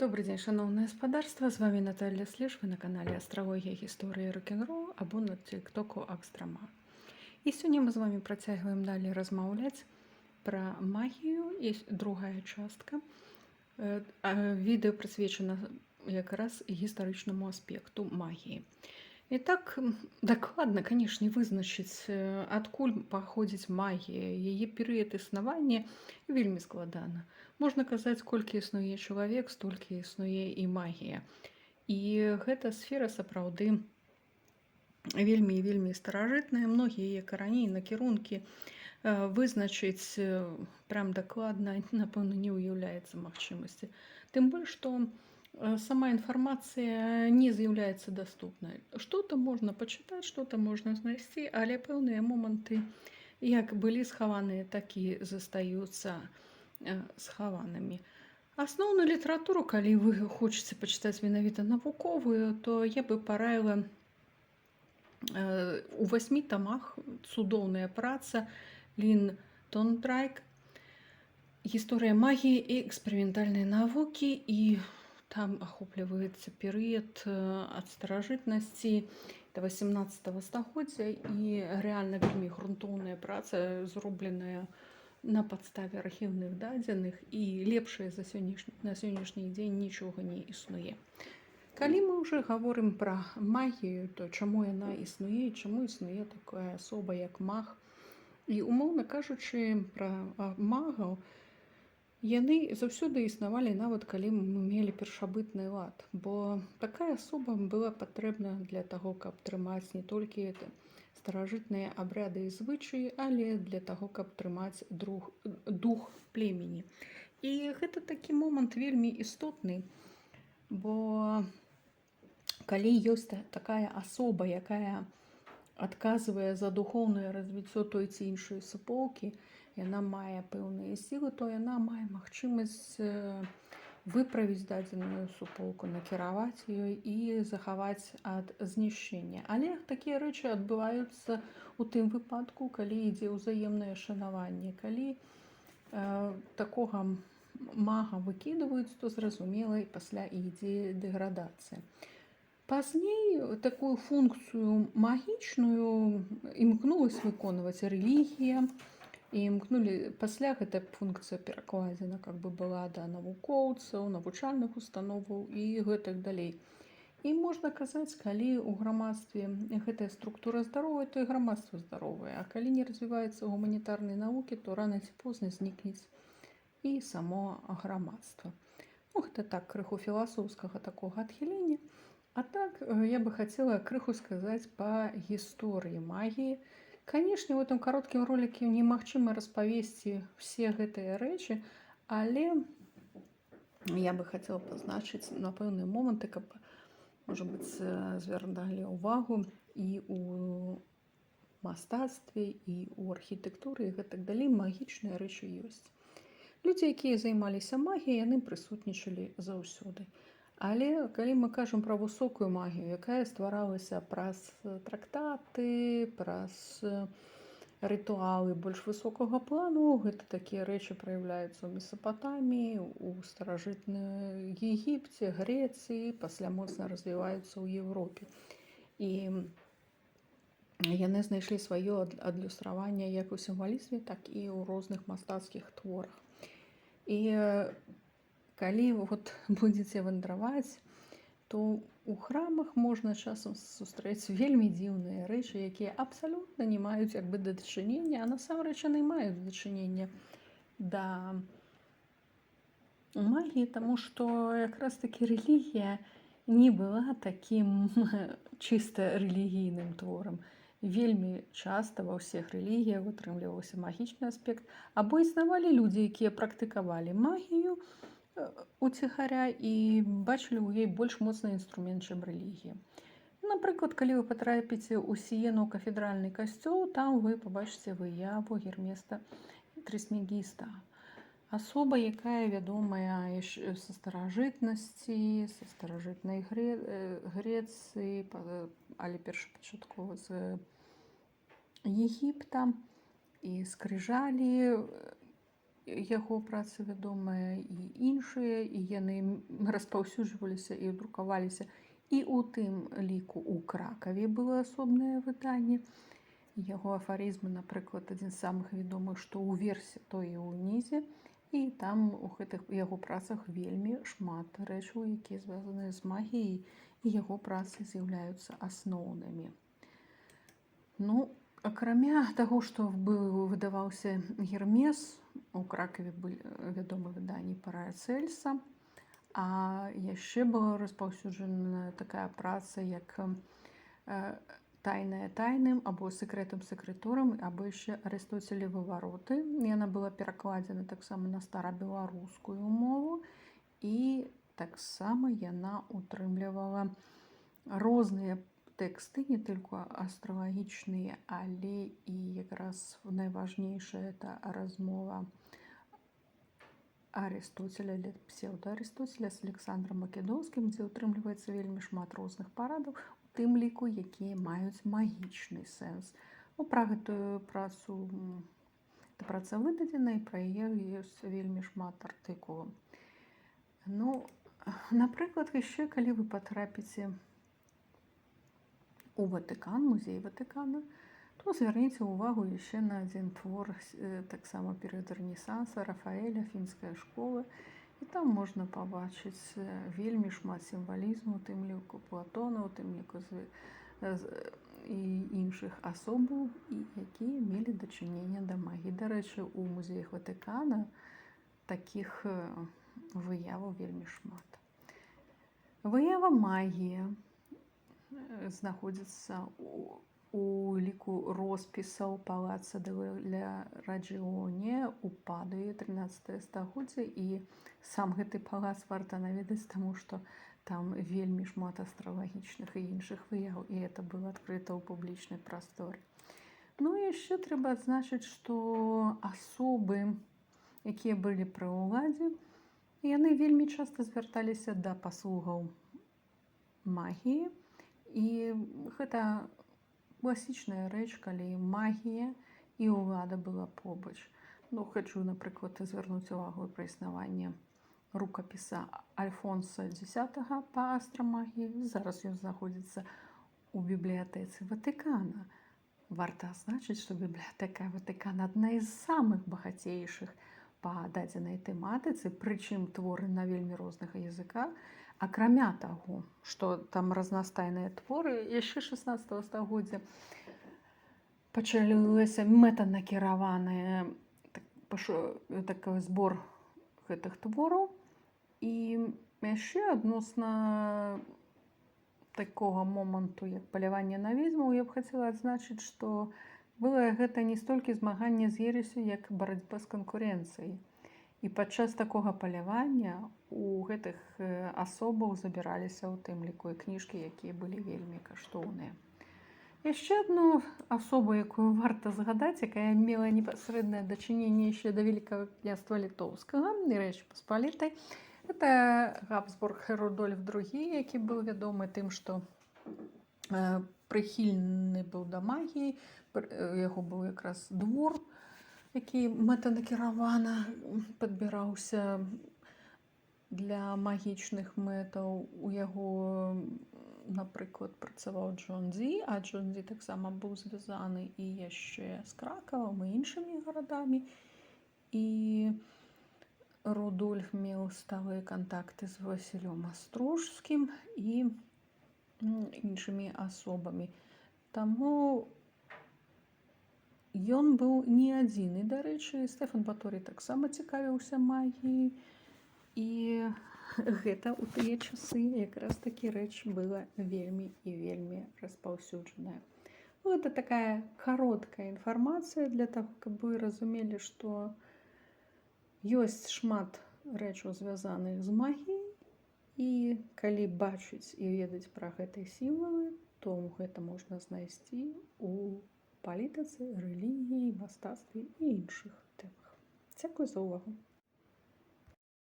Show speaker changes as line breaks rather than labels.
Добрый дзень, шаноўнае гаспадарства, з вами Наталья Слеж, вы на канале Астралогія, гісторыя рок-н-рол або на тиктоку Акстрама. І сёння мы з вами працягваем далей размаўляць пра магію. І другая частка відэа прысвечана якраз гістарычнаму аспекту магіі. І так дакладна, канешне, вызначыць, адкуль паходзіць магія, яе перыяд існавання вельмі складана. Можна казаць, колькі існуе чалавек, столькі існуе і магія. І гэта сфера сапраўды вельмі і вельмі старажытная. Многія яе карані і накірункі вызначыць прям дакладна, напэўна, не ўяўляецца магчымасці. Тым больш, што сама інфармацыя не з'яўляецца даступнай. Што-то можна пачытаць, што-то можна знайсці, але пэўныя моманты як былі схаваныя, так і застаюцца схаванымі. Асноўную літаратуру, калі вы хочаце пачытаць менавіта навуковую, то я бы параіла у 8 тамах цудоўная праца Лін Тондрайк «Гісторыя магіі і эксперыментальнай навукі», і там ахопліваецца перыяд ад старажытнасці да 18 стагоддзя, і рэальна вельмі грунтоўная праца, зробленая на падставе архіўных дадзеных, і лепшае на сённяшні дзень нічога не існуе. Калі мы ўжо гаворым пра магію, то чаму яна існуе, чаму існуе такая асоба, як маг? І, умоўна кажучы, пра магаў, яны заўсёды існавалі, нават калі мы мелі першабытны лад, бо такая асоба была патрэбна для таго, каб трымаць не толькі старажытныя абряды і звычаі, але для таго, каб трымаць дух племені. І гэта такі момант вельмі істотны, бо калі ёсць такая асоба, якая адказвае за духоўнае развіццё той ці іншай суполкі, яна мае пэўныя сілы, то яна мае магчымасць выправіць дадзеную суполку, накіраваць ёй і захаваць ад знішчэння. Але такія рэчы адбываюцца ў тым выпадку, калі ідзе ўзаемнае шанаванне. Калі такога мага выкідваюць, то зразумела, і пасля ідзе дэградацыя. Пазней такую функцыю магічную імкнулася выконваць рэлігія, і пасля гэта функцыя перакладзена как бы была да навукоўцаў, навучальных установаў і гэтак далей. І можна казаць, калі ў грамадстве гэтая структура здаровая, то і грамадства здаровае. А калі не развіваецца гуманітарныя навукі, то рана ці позна знікнець і само грамадства. Гэта так, крыху філасофскага такога адхілення. А так, я бы хацела крыху сказаць па гісторыі магіі. Канешне, у гэтым кароткім роліке немагчыма распавесці ўсе гэтыя рэчы, але я бы хацела пазначыць на пэўныя моманты, каб, можа быць, звярталі ўвагу і ў мастацтве, і ў архітэктуры, і гэтак далей. Магічныя рэчы ёсць. Людзі, якія займаліся магіяй, яны прысутнічалі заўсёды. Але калі мы кажам пра высокую магію, якая стваралася праз трактаты, праз рытуалы больш высокага плану, гэта такія рэчы праяўляюцца ў Месапатаміі, у старажытным Егіпце, Грэцыі, пасля моцна развіваюцца ў Еўропе. І яны знайшлі сваё адлюстраванне як у сімвалізме, так і ў розных мастацкіх творах. І калі будзеце вандраваць, то ў храмах можна часам сустрэць вельмі дзіўныя рэчы, якія абсалютна не маюць як бы дачынення, а насамрэч яны маюць дачынення да магіі, таму што якраз такі рэлігія не была такім чыста рэлігійным творам. Вельмі часта ва ўсіх рэлігіях утрымліваўся магічны аспект, або існавалі людзі, якія практыкавалі магію уціхаря і бачылі ў ёй больш моцны інструмент, чым рэлігія. Напрыклад, калі вы патрапіце ў Сіену кафедральны касцёл, там вы пабачыце выяву Герместа Трысмегіста. Асоба, якая вядомая са старажытнасці, са старажытнай Грэцыі, але першапачаткова з Егіпта, і скрыжалі, яго працы вядомыя і іншыя, і яны распаўсюджваліся і друкаваліся. І ў тым ліку ў Кракаве было асобнае выданне. Яго афарызмы, напрыклад, адзін з самых вядомых, што ўверсе, то і ўнізе. І там у гэтых яго працах вельмі шмат рэчаў, якія звязаныя з магіяй, і яго працы з'яўляюцца асноўнымі. Ну, акрамя таго, што выдаваўся Гермес, у Кракаве былі вядомы выданні Парацельса, а яшчэ была распаўсюджана такая праца, як «Тайнае тайным» або «Секрэтам секрэторам», або яшчэ «Арыстоцелевы вароты». Яна была перакладзена таксама на старабеларускую мову, і таксама яна утрымлівала розныя тэксты, не толькі астралагічныя, але і якраз найважнейшая это размова Арыстоцеля, псеўдаарыстоцеля з Александрам Македонскім, дзе утрымліваецца вельмі шмат розных парадаў, у тым ліку, якія маюць магічны сэнс. Пра гэтую працу, праца выдадзена, і пра яе ёсць вельмі шмат артыкулаў. Ну, напрыклад, яшчэ калі вы патрапіце у Ватыкан, музей Ватыкана, то звярніце ўвагу яшчэ на адзін твор таксама перыяд Рэнесанса Рафаэля, фінская школа. І там можна пабачыць вельмі шмат сімвалізму, у тым ліку Платона, у тым ліку і іншых асобаў, якія мелі дачыненне да магіі. Дарэчы, у музеях Ватыкана такіх выяваў вельмі шмат. Выява магія знаходзіцца у ліку роспісаў палаца ля Раджіоне ў Падуі 13 стагоддзя, і сам гэты палац варта наведаць, таму што там вельмі шмат астралагічных і іншых выяў, і это было адкрыта ў публічнай прасторы. Ну і яшчэ трэба адзначыць, што асобы, якія былі пры ўладзе, яны вельмі часта звярталіся да паслугаў магіі, і гэта класічная рэч, калі магія і ўлада была побач. Ну, хачу, напрыклад, звярнуць увагу пра існаванне рукапіса Альфонса X па астрамагіі. Зараз ён знаходзіцца ў бібліятэцы Ватыкана. Варта адзначыць, што бібліятэка Ватыкана адна з самых багацейшых па дадзенай тэматыцы, прычым творы на вельмі розных языках. Акрамя таго, што там разнастайныя творы, яшчэ 16 стагоддзя пачалася мэтанакіраваны такі збор гэтых твораў. І яшчэ адносна такога моманту, як паляванне на ведзьмаў, я б хацела адзначыць, што было гэта не столькі змаганне з ересю, як барацьба з канкурэнцыяй. І падчас такога палявання у гэтых асобаў забіраліся ў тым ліку і кніжкі, якія былі вельмі каштоўныя. Яшчэ адну асобу, якую варта згадаць, якая мела непасрэднае дачыненне яшчэ да Вялікага княства Літоўскага і Рэчы Паспалітай, это Габсбург Рудольф II, які быў вядомы тым, што прыхільны быў да магіі, яго быў якраз двор, які мэтанакіравана падбіраўся для магічных мэтаў. У яго, напрыклад, працаваў Джон Дзі, а Джон Дзі таксама быў звязаны і яшчэ з Кракавам і іншымі гарадамі. І Рудольф меў сталыя кантакты з Васілём Астрожскім і іншымі асобамі. Таму ён быў не адзіны, дарэчы, Стэфан Баторый таксама цікавіўся магіяй, і гэта ў тыя часы якраз такі рэч была вельмі і вельмі распаўсюджаная. Ну, гэта такая кароткая інфармацыя для таго, каб вы разумелі, што ёсць шмат рэчаў, звязаных з магіяй, і калі бачыць і ведаць пра гэтыя сімвалы, то гэта можна знайсці у палітыцы, рэлігіі, мастацтве і іншых тэмах. Дзякуй за ўвагу.